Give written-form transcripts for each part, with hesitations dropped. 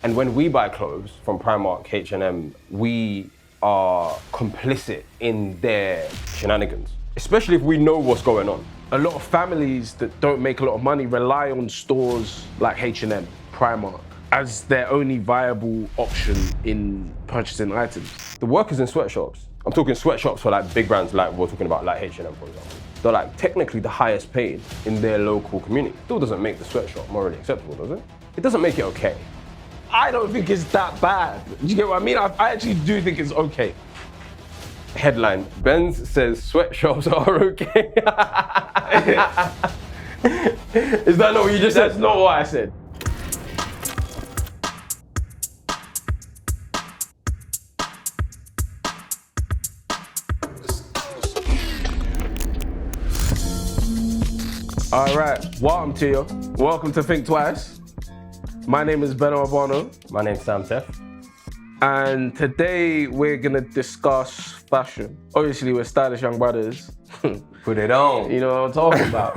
And when we buy clothes from Primark, H&M, we are complicit in their shenanigans, especially if we know what's going on. A lot of families that don't make a lot of money rely on stores like H&M, Primark, as their only viable option in purchasing items. The workers in sweatshops, I'm talking sweatshops for like big brands like we're talking about like H&M, for example. They're like technically the highest paid in their local community. Still doesn't make the sweatshop morally acceptable, does it? It doesn't make it okay. I don't think it's that bad. Do you get what I mean? I actually do think it's okay. Headline, Benz says sweatshops are okay. Is that not what you just said? That's not what I said. All right, welcome to you. Welcome to Think Twice. My name is Ben Arbano. My name's Sam Tef. And today we're gonna discuss fashion. Obviously, we're stylish young brothers. Put it on. You know what I'm talking about.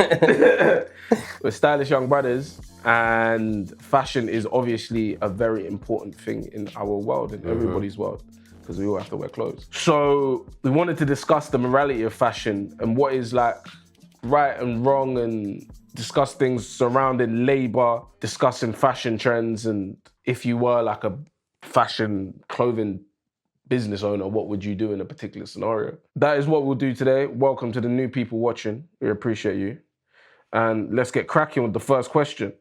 We're stylish young brothers, and fashion is obviously a very important thing in our world, in everybody's world, because we all have to wear clothes. So we wanted to discuss the morality of fashion and what is like right and wrong, and discuss things surrounding labor, discussing fashion trends, and if you were like a fashion clothing business owner, what would you do in a particular scenario? That is what we'll do today. Welcome to the new people watching. We appreciate you. And let's get cracking with the first question.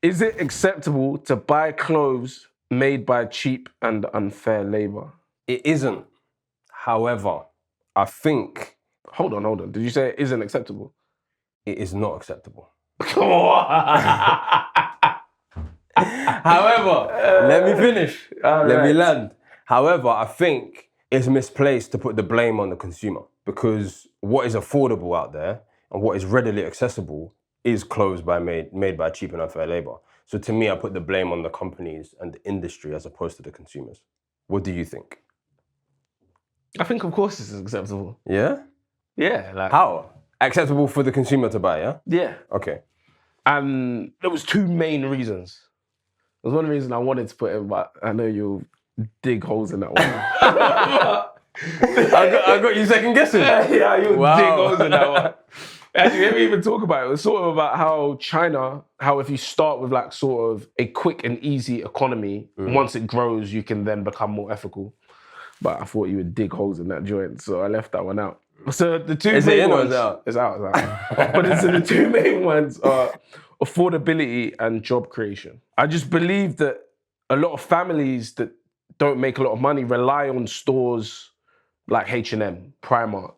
Is it acceptable to buy clothes made by cheap and unfair labor? It isn't. However, I think... Hold on. Did you say it isn't acceptable? It is not acceptable. Come on. However, let me finish. Let me land. However, I think it's misplaced to put the blame on the consumer, because what is affordable out there and what is readily accessible is clothes made by cheap and unfair labor. So to me, I put the blame on the companies and the industry as opposed to the consumers. What do you think? I think, of course, this is acceptable. Yeah? Yeah. Like, how? Acceptable for the consumer to buy, yeah? Yeah. Okay. And there was two main reasons. There's one reason I wanted to put in, but I know you'll dig holes in that one. I got you second guessing. Yeah, you'll dig holes in that one. Actually, let me even talk about it. It was sort of about how China, how if you start with like sort of a quick and easy economy, once it grows, you can then become more ethical. But I thought you would dig holes in that joint, so I left that one out. So the two main ones, it's out. But the two main ones are affordability and job creation. I just believe that a lot of families that don't make a lot of money rely on stores like H&M, Primark,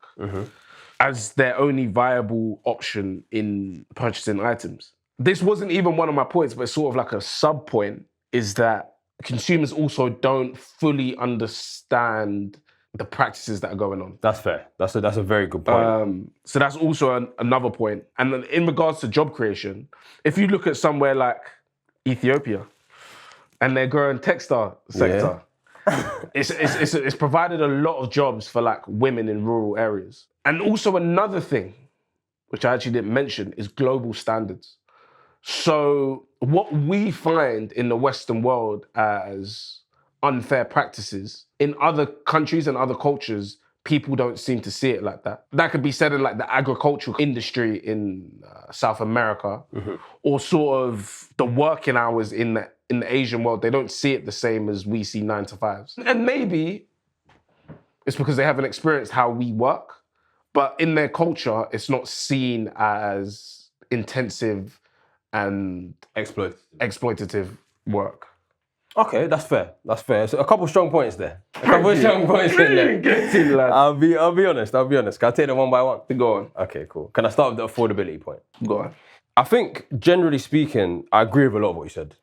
as their only viable option in purchasing items. This wasn't even one of my points, but it's sort of like a sub point, is that consumers also don't fully understand the practices that are going on. That's fair. That's a very good point. So that's also another point. And then in regards to job creation, if you look at somewhere like Ethiopia and their growing textile sector, it's provided a lot of jobs for like women in rural areas. And also another thing, which I actually didn't mention, is global standards. So what we find in the Western world as unfair practices, in other countries and other cultures, people don't seem to see it like that. That could be said in like the agricultural industry in South America, or sort of the working hours in the Asian world. They don't see it the same as we see 9 to 5s. And maybe it's because they haven't experienced how we work, but in their culture, it's not seen as intensive and exploitative work. Okay, that's fair. So a couple strong points there. I'll be honest. Can I take them one by one? Go on. Okay, cool. Can I start with the affordability point? Go on. I think, generally speaking, I agree with a lot of what you said.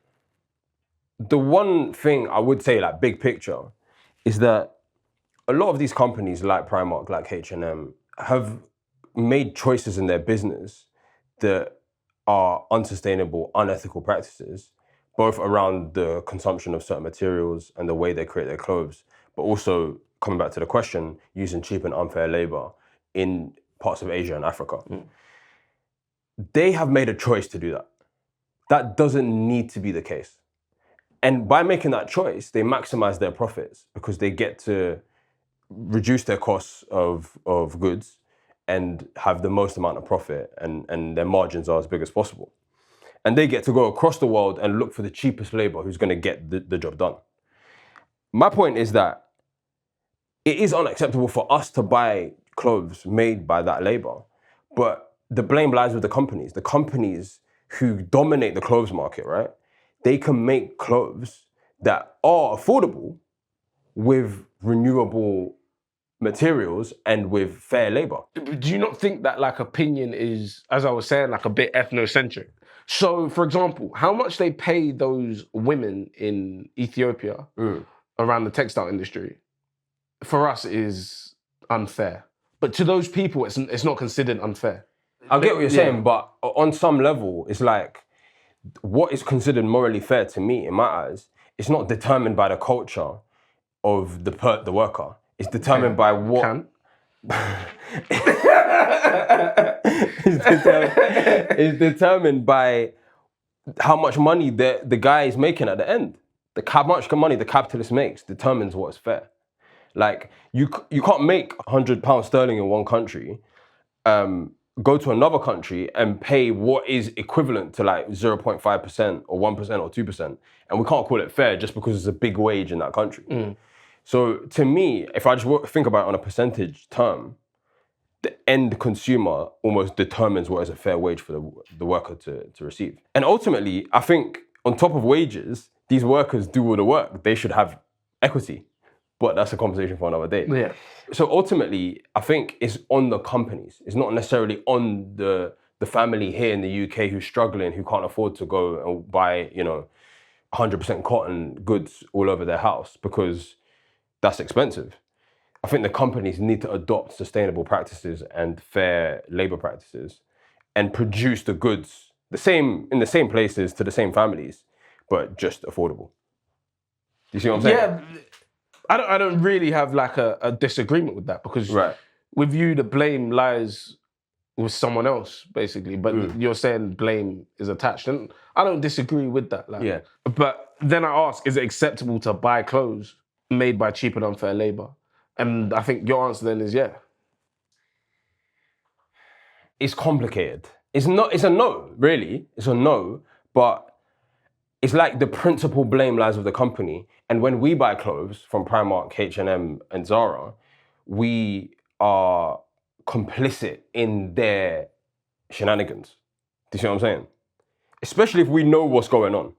The one thing I would say, like big picture, is that a lot of these companies like Primark, like H&M, have made choices in their business that are unsustainable, unethical practices, both around the consumption of certain materials and the way they create their clothes, but also, coming back to the question, using cheap and unfair labor in parts of Asia and Africa. They have made a choice to do that. That doesn't need to be the case. And by making that choice, they maximize their profits because they get to reduce their costs of goods and have the most amount of profit, and their margins are as big as possible. And they get to go across the world and look for the cheapest labor who's going to get the job done. My point is that it is unacceptable for us to buy clothes made by that labor, but the blame lies with the companies. The companies who dominate the clothes market, right? They can make clothes that are affordable with renewable materials and with fair labor. Do you not think that like opinion is, as I was saying, like a bit ethnocentric? So, for example, how much they pay those women in Ethiopia around the textile industry, for us is unfair. But to those people, it's not considered unfair. I get what you're saying, but on some level, it's like what is considered morally fair to me, in my eyes, it's not determined by the culture of the worker. It's determined by what. It's determined by how much money the guy is making at the end. How much money the capitalist makes determines what's fair. Like you can't make £100 sterling in one country, go to another country and pay what is equivalent to like 0.5% or 1% or 2%, and we can't call it fair just because it's a big wage in that country. So to me, if I just think about it on a percentage term, the end consumer almost determines what is a fair wage for the worker to receive. And ultimately, I think on top of wages, these workers do all the work. They should have equity. But that's a conversation for another day. Yeah. So ultimately, I think it's on the companies. It's not necessarily on the family here in the UK who's struggling, who can't afford to go and buy, 100% cotton goods all over their house because that's expensive. I think the companies need to adopt sustainable practices and fair labor practices and produce the goods in the same places to the same families, but just affordable. Do you see what I'm saying? Yeah. I don't really have like a disagreement with that because with you, the blame lies with someone else, basically. But you're saying blame is attached. And I don't disagree with that. But then I ask, is it acceptable to buy clothes made by cheap and unfair labor? And I think your answer then is yeah. It's complicated. It's a no, really. It's a no, but it's like the principal blame lies with the company. And when we buy clothes from Primark, H&M, and Zara, we are complicit in their shenanigans. Do you see what I'm saying? Especially if we know what's going on.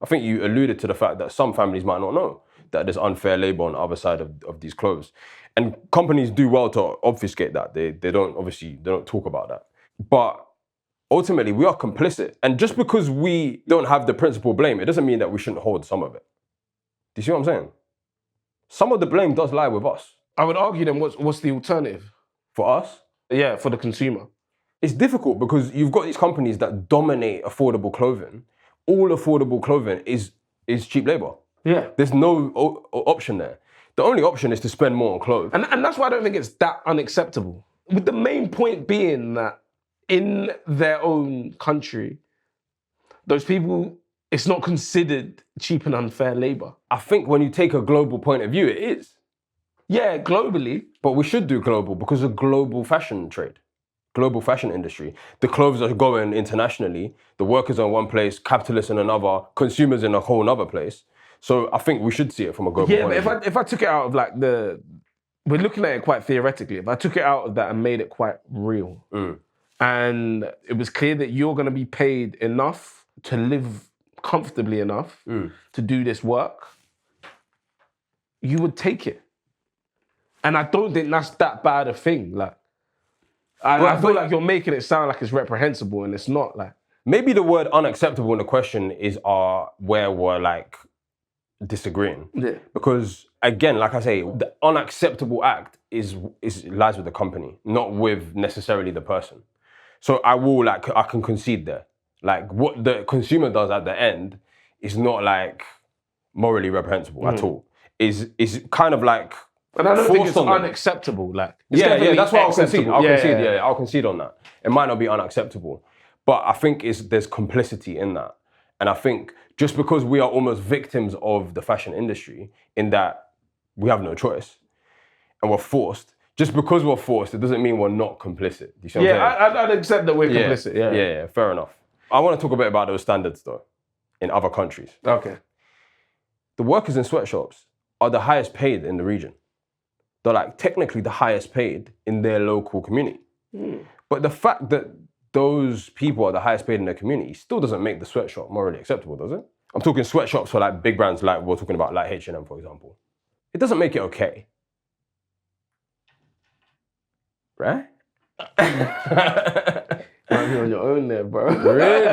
I think you alluded to the fact that some families might not know that there's unfair labor on the other side of these clothes. And companies do well to obfuscate that. They don't talk about that. But ultimately, we are complicit. And just because we don't have the principal blame, it doesn't mean that we shouldn't hold some of it. Do you see what I'm saying? Some of the blame does lie with us. I would argue then, what's the alternative? For us? Yeah, for the consumer. It's difficult because you've got these companies that dominate affordable clothing. All affordable clothing is cheap labor. Yeah. There's no option there. The only option is to spend more on clothes. And that's why I don't think it's that unacceptable. With the main point being that in their own country, those people, it's not considered cheap and unfair labor. I think when you take a global point of view, it is. Yeah, globally. But we should do global because of global fashion trade, global fashion industry. The clothes are going internationally. The workers are in one place, capitalists in another, consumers in a whole other place. So I think we should see it from a global point of view. Yeah, but if I took it out of like we're looking at it quite theoretically. If I took it out of that and made it quite real, and it was clear that you're going to be paid enough to live comfortably enough to do this work, you would take it. And I don't think that's that bad a thing. Like, I feel like you're making it sound like it's reprehensible, and it's not. Like, maybe the word unacceptable in the question is where we're like disagreeing. Yeah. Because again, like I say, the unacceptable act lies with the company, not with necessarily the person. So I can concede there. Like what the consumer does at the end is not like morally reprehensible at all. Is kind of like. And I don't think it's unacceptable. Like, that's what I'll concede. I'll concede on that. It might not be unacceptable, but I think there's complicity in that. And I think just because we are almost victims of the fashion industry in that we have no choice and we're forced, just because we're forced, it doesn't mean we're not complicit. Do you see what I'm saying? I'd accept that we're complicit. Yeah, fair enough. I want to talk a bit about those standards though, in other countries. Okay. The workers in sweatshops are the highest paid in the region. They're like technically the highest paid in their local community. But the fact that those people are the highest paid in their community still doesn't make the sweatshop morally acceptable, does it? I'm talking sweatshops for like big brands like we're talking about like H&M, for example. It doesn't make it okay. Right? You're on your own there, bro. Really?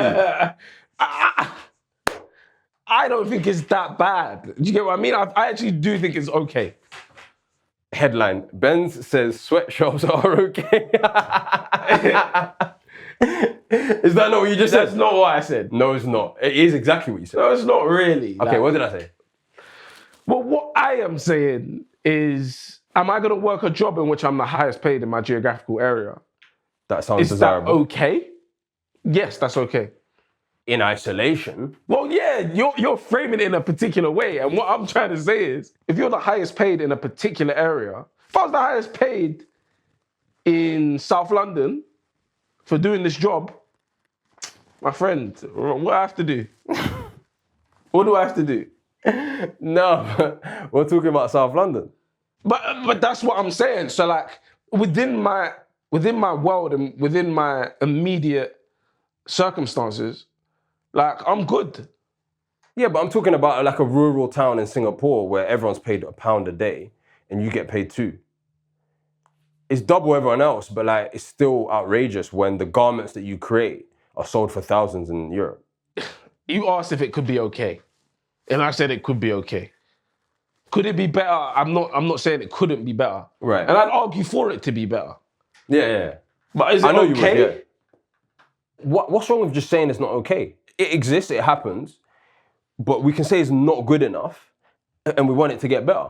I don't think it's that bad. Do you get what I mean? I actually do think it's okay. Headline, Benz says sweatshops are okay. Is that not what you just said? That's not what I said. No, it's not. It is exactly what you said. No, it's not really. Okay, what did I say? Well, what I am saying is, am I going to work a job in which I'm the highest paid in my geographical area? That sounds Is desirable. that okay? Yes, that's okay. In isolation? Well, yeah, you're framing it in a particular way. And what I'm trying to say is, if you're the highest paid in a particular area, if I was the highest paid in South London for doing this job, my friend, what do I have to do? What do I have to do? No, we're talking about South London. But that's what I'm saying. So like within my world and within my immediate circumstances, like I'm good. Yeah, but I'm talking about like a rural town in Singapore where everyone's paid £1 a day and you get paid £2. It's double everyone else, but like it's still outrageous when the garments that you create are sold for thousands in Europe. You asked if it could be okay. And I said it could be okay. Could it be better? I'm not saying it couldn't be better. Right. And I'd argue for it to be better. Yeah. But is it I know okay? you would, yeah. What's wrong with just saying it's not okay? It exists, it happens, but we can say it's not good enough and we want it to get better.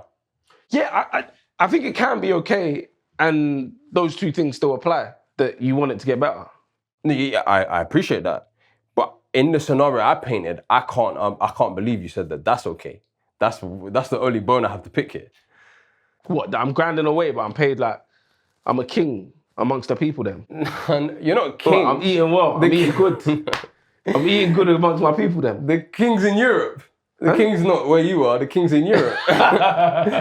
Yeah, I think it can be okay and those two things still apply, that you want it to get better. Yeah, I appreciate that. But in the scenario I painted, I can't believe you said that that's okay. That's the only bone I have to pick here. What, that I'm grinding away, but I'm paid like I'm a king amongst the people then? You're not a king. Well, I'm eating well, I'm eating good. I'm eating good amongst my people then. The king's in Europe. The king's not where you are, the king's in Europe.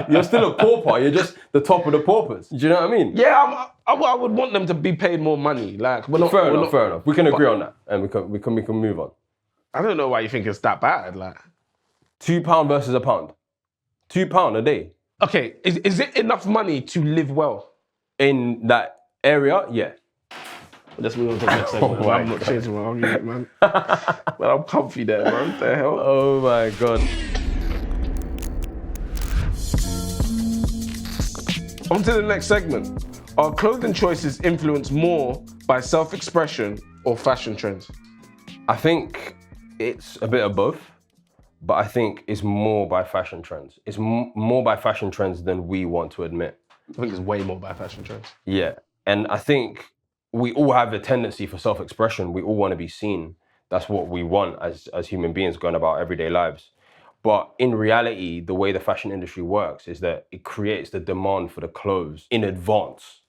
You're still a pauper, you're just the top of the paupers. Do you know what I mean? Yeah, I would want them to be paid more money. Like, Fair enough. We can agree on that and we can move on. I don't know why you think it's that bad. Like, £2 versus £1. £2 a day. Okay, is it enough money to live well? In that area, yeah. Let's move on to the next segment. I'm not changing my argument, man. But I'm comfy there, man. What the hell? Oh my God. On to the next segment. Are clothing choices influenced more by self-expression or fashion trends? I think it's a bit of both, but I think it's more by fashion trends. It's more by fashion trends than we want to admit. I think it's way more by fashion trends. Yeah, and I think we all have a tendency for self-expression. We all want to be seen. That's what we want as human beings going about everyday lives. But in reality, the way the fashion industry works is that it creates the demand for the clothes in advance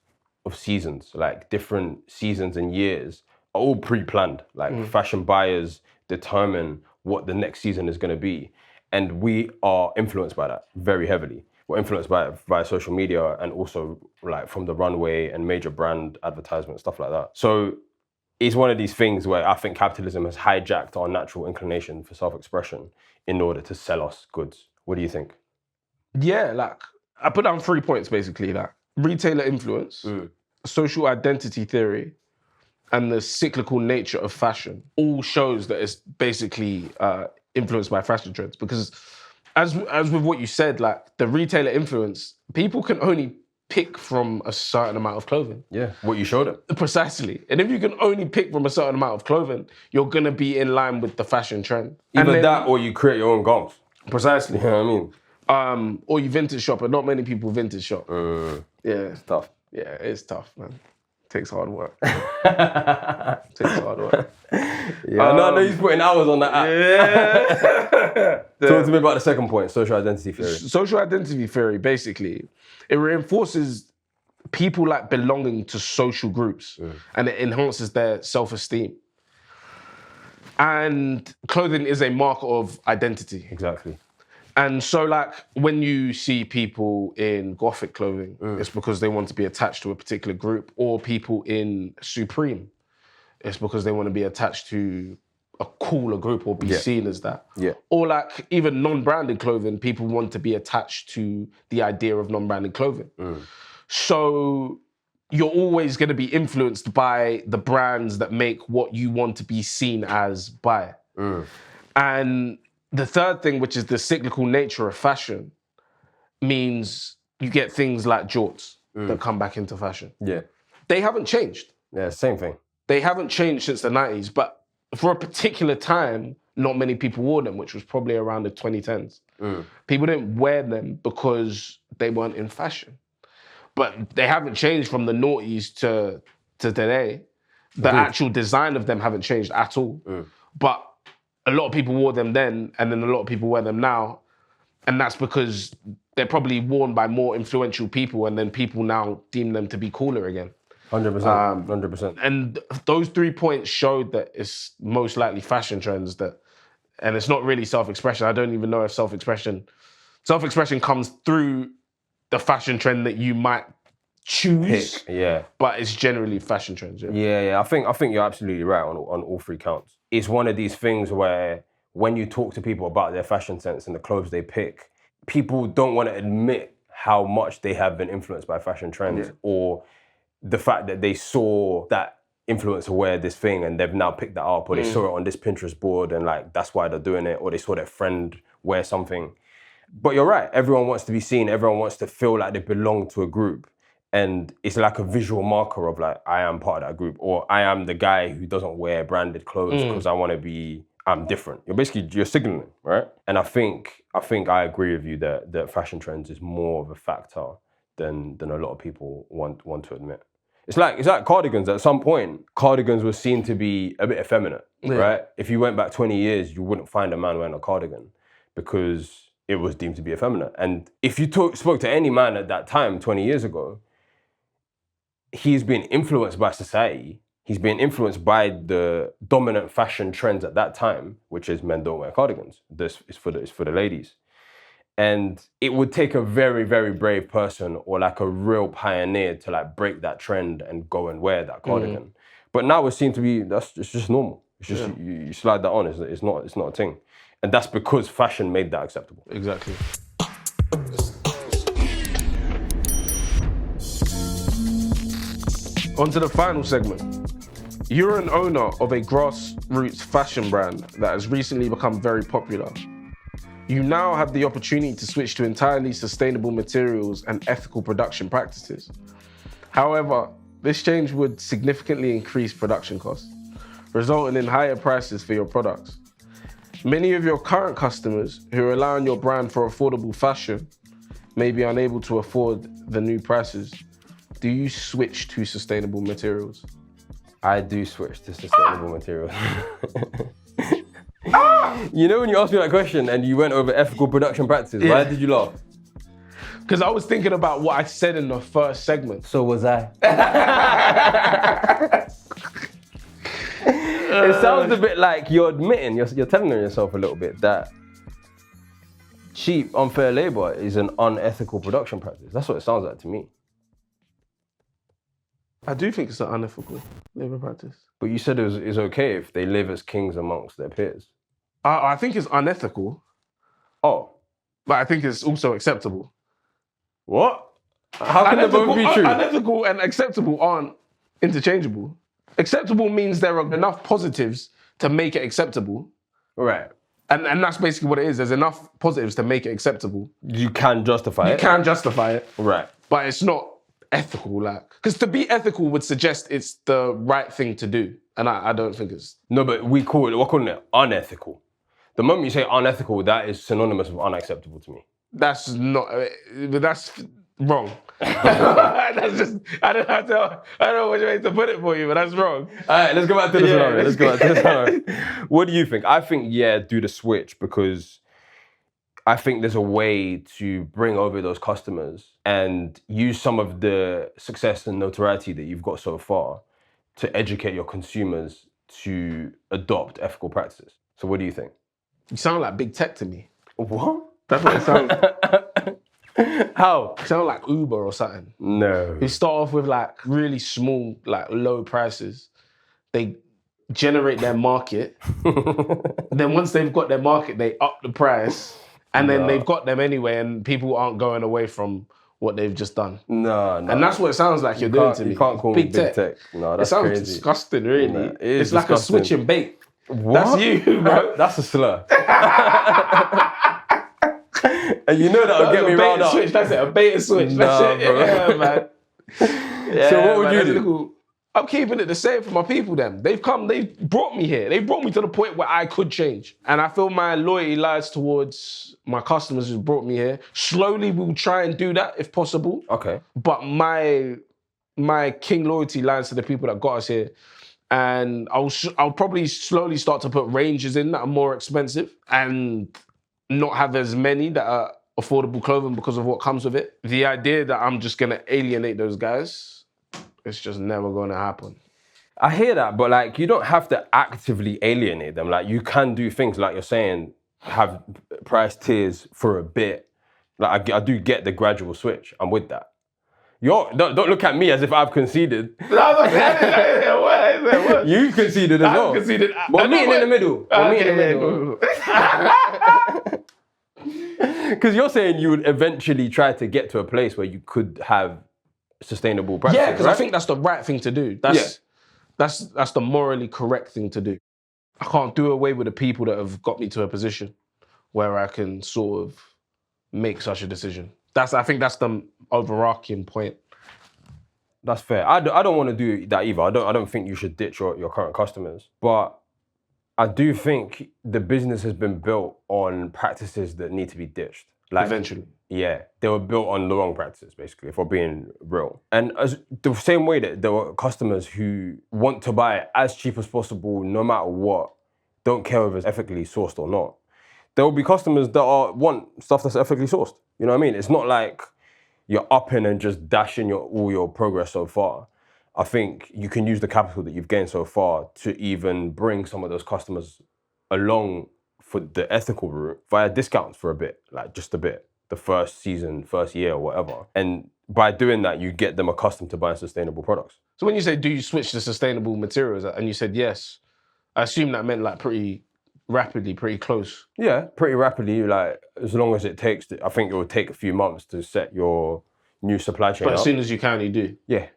of seasons. Like different seasons and years are all pre-planned. Like fashion buyers determine what the next season is going to be. And we are influenced by that very heavily. We're influenced by it via social media and also like from the runway and major brand advertisements, stuff like that. So it's one of these things where I think capitalism has hijacked our natural inclination for self-expression in order to sell us goods. What do you think? Yeah, like I put down 3 points basically, like retailer influence, social identity theory, and the cyclical nature of fashion. All shows that it's basically influenced by fashion trends. Because as with what you said, like the retailer influence, people can only pick from a certain amount of clothing. Yeah, what you showed them. Precisely. And if you can only pick from a certain amount of clothing, you're gonna be in line with the fashion trend. Either that or you create your own garments. Precisely. You know what I mean? Or you vintage shop, but not many people vintage shop. Yeah, it's tough. Yeah, it's tough, man. Takes hard work. Takes hard work. Yeah, no, he's putting hours on that app. Yeah. Talk to me about the second point, social identity theory. Social identity theory, basically, it reinforces people like belonging to social groups and it enhances their self-esteem. And clothing is a mark of identity. Exactly. And so, like, when you see people in Gothic clothing, it's because they want to be attached to a particular group, or people in Supreme, it's because they want to be attached to a cooler group or be seen as that. Yeah. Or like even non-branded clothing, people want to be attached to the idea of non-branded clothing. So you're always going to be influenced by the brands that make what you want to be seen as by. And the third thing, which is the cyclical nature of fashion, means you get things like jorts that come back into fashion. Yeah. They haven't changed. Yeah, same thing. They haven't changed since the 90s, but for a particular time, not many people wore them, which was probably around the 2010s. People didn't wear them because they weren't in fashion. But they haven't changed from the noughties to today. The actual design of them haven't changed at all. But a lot of people wore them then, and then a lot of people wear them now. And that's because they're probably worn by more influential people, and then people now deem them to be cooler again. 100%. 100%. And those 3 points showed that it's most likely fashion trends and it's not really self-expression. I don't even know if self-expression comes through the fashion trend that you might choose. Yeah. But it's generally fashion trends. Yeah. I think you're absolutely right on all three counts. It's one of these things where when you talk to people about their fashion sense and the clothes they pick, people don't want to admit how much they have been influenced by fashion trends or the fact that they saw that influencer wear this thing and they've now picked that up, or they saw it on this Pinterest board and like that's why they're doing it, or they saw their friend wear something. But you're right, everyone wants to be seen, everyone wants to feel like they belong to a group. And it's like a visual marker of like, I am part of that group, or I am the guy who doesn't wear branded clothes because I'm different. You're signaling, right? And I think I agree with you that fashion trends is more of a factor than a lot of people want to admit. It's like cardigans. At some point, cardigans were seen to be a bit effeminate, right? If you went back 20 years, you wouldn't find a man wearing a cardigan because it was deemed to be effeminate. And if you spoke to any man at that time, 20 years ago, he's been influenced by society. He's been influenced by the dominant fashion trends at that time, which is men don't wear cardigans. This is for the ladies. And it would take a very, very brave person or like a real pioneer to like break that trend and go and wear that cardigan. But now it seems to be, it's just normal. It's just, you slide that on, it's not a thing. And that's because fashion made that acceptable. Exactly. On to the final segment. You're an owner of a grassroots fashion brand that has recently become very popular. You now have the opportunity to switch to entirely sustainable materials and ethical production practices. However, this change would significantly increase production costs, resulting in higher prices for your products. Many of your current customers who rely on your brand for affordable fashion may be unable to afford the new prices. Do you switch to sustainable materials? I do switch to sustainable materials. You know when you asked me that question and you went over ethical production practices, why did you laugh? Because I was thinking about what I said in the first segment. So was I. It sounds a bit like you're admitting, you're telling yourself a little bit that cheap, unfair labor is an unethical production practice. That's what it sounds like to me. I do think it's an unethical labor practice. But you said it's okay if they live as kings amongst their peers. I think it's unethical. Oh. But I think it's also acceptable. What? How can they both be true? Unethical and acceptable aren't interchangeable. Acceptable means there are enough positives to make it acceptable. Right. And that's basically what it is. There's enough positives to make it acceptable. You can justify it. You can justify it. Right. But it's not ethical, like, because to be ethical would suggest it's the right thing to do. And I don't think it's... No, but we're calling it unethical. The moment you say unethical, that is synonymous with unacceptable to me. That's not... That's wrong. That's just, I don't know which way to put it for you, but that's wrong. All right, let's go back to the scenario. Let's go back to the scenario. What do you think? I think, yeah, do the switch because I think there's a way to bring over those customers and use some of the success and notoriety that you've got so far to educate your consumers to adopt ethical practices. So what do you think? You sound like big tech to me. What? That's what it sounds like. How? You sound like Uber or something. No. You start off with like really small, like low prices. They generate their market. Then once they've got their market, they up the price. And then they've got them anyway, and people aren't going away from what they've just done. No. And that's what it sounds like you're doing to me. You can't call me big tech. No, that's crazy. It sounds crazy. disgusting, really. No, it's like a switch and bait. What? That's you, bro. That's a slur. And you know that'll get me riled up. Switch. That's it, a bait and switch. That's it. Bro. Yeah, man. Yeah, so what would man, you do? Cool. I'm keeping it the same for my people then. They've brought me here. They brought me to the point where I could change. And I feel my loyalty lies towards my customers who brought me here. Slowly we'll try and do that if possible. Okay. But my king loyalty lies to the people that got us here. And I'll probably slowly start to put ranges in that are more expensive and not have as many that are affordable clothing because of what comes with it. The idea that I'm just gonna alienate those guys, it's just never gonna happen. I hear that, but like you don't have to actively alienate them. Like you can do things like you're saying, have price tiers for a bit. Like I do get the gradual switch. I'm with that. Don't look at me as if I've conceded. You conceded as well. I've conceded. We're meeting in the middle. We're meeting in the middle. Because you're saying you would eventually try to get to a place where you could have sustainable practices. Yeah, because right? I think that's the right thing to do. That's the morally correct thing to do. I can't do away with the people that have got me to a position where I can sort of make such a decision. I think that's the overarching point. That's fair. I don't want to do that either. I don't think you should ditch your current customers. But I do think the business has been built on practices that need to be ditched. Like, eventually. Yeah, they were built on the wrong practices, basically, if we're being real. And as the same way that there were customers who want to buy it as cheap as possible, no matter what, don't care if it's ethically sourced or not. There will be customers that want stuff that's ethically sourced. You know what I mean? It's not like you're upping and just dashing all your progress so far. I think you can use the capital that you've gained so far to even bring some of those customers along for the ethical route via discounts for a bit, like just a bit, the first season, first year or whatever. And by doing that, you get them accustomed to buying sustainable products. So when you say, do you switch to sustainable materials? And you said yes, I assume that meant like pretty rapidly, pretty close. Yeah, pretty rapidly, like as long as it takes, I think it will take a few months to set your new supply chain up. But as soon as you can, you do. Yeah.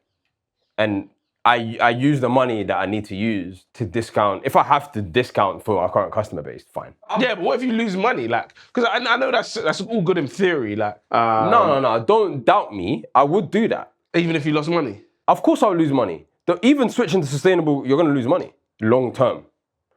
And I use the money that I need to use to discount. If I have to discount for our current customer base, fine. Yeah, but what if you lose money? Like, because I know that's all good in theory. Like, No. Don't doubt me. I would do that. Even if you lost money? Of course I'll lose money. Even switching to sustainable, you're going to lose money. Long term.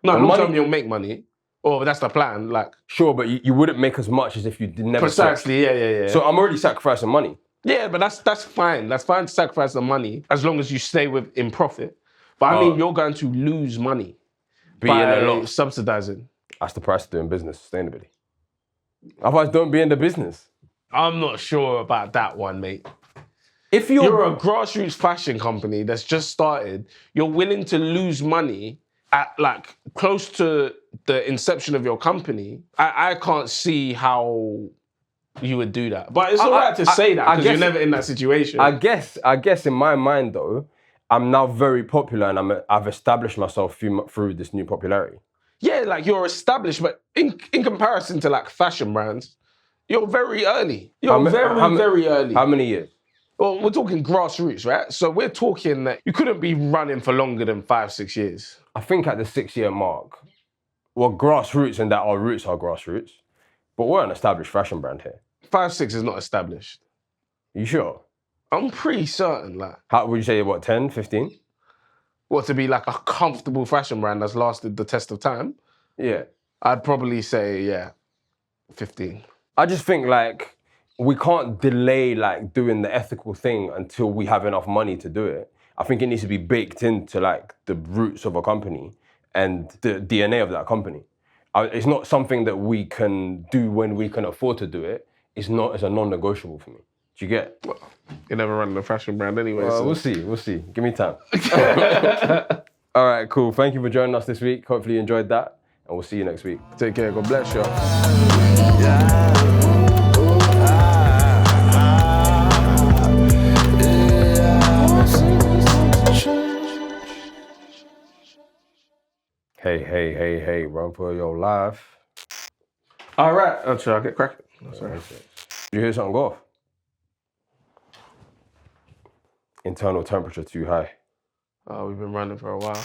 No, long term you'll make money. Or that's the plan. Like, sure, but you wouldn't make as much as if you did never precisely, switch. Yeah. So I'm already sacrificing money. Yeah, but that's fine. That's fine to sacrifice the money as long as you stay in profit. But I mean, you're going to lose money by subsidizing. That's the price of doing business sustainably. Otherwise, don't be in the business. I'm not sure about that one, mate. If you're a grassroots fashion company that's just started, you're willing to lose money at like close to the inception of your company. I can't see how you would do that. But it's all right to say that because you're never in that situation. I guess in my mind though, I'm now very popular and I've established myself through this new popularity. Yeah, like you're established, but in comparison to like fashion brands, you're very early. You're very early. How many years? Well, we're talking grassroots, right? So we're talking that you couldn't be running for longer than 5-6 years. I think at the 6-year mark, well, grassroots and that our roots are grassroots, but we're an established fashion brand here. 5-6 is not established. You sure? I'm pretty certain, like. How would you say, what, 10, 15? What, to be like a comfortable fashion brand that's lasted the test of time? Yeah. I'd probably say, 15. I just think like, we can't delay like doing the ethical thing until we have enough money to do it. I think it needs to be baked into like the roots of a company and the DNA of that company. It's not something that we can do when we can afford to do it. It's a non-negotiable for me. Do you get? Well, you're never running a fashion brand anyway. So. We'll see. Give me time. All right, cool. Thank you for joining us this week. Hopefully you enjoyed that, and we'll see you next week. Take care. God bless you. Hey, run for your life. All right. Oh, should I get cracking? Oh, sorry. You hear something go off? Internal temperature too high. Oh, we've been running for a while.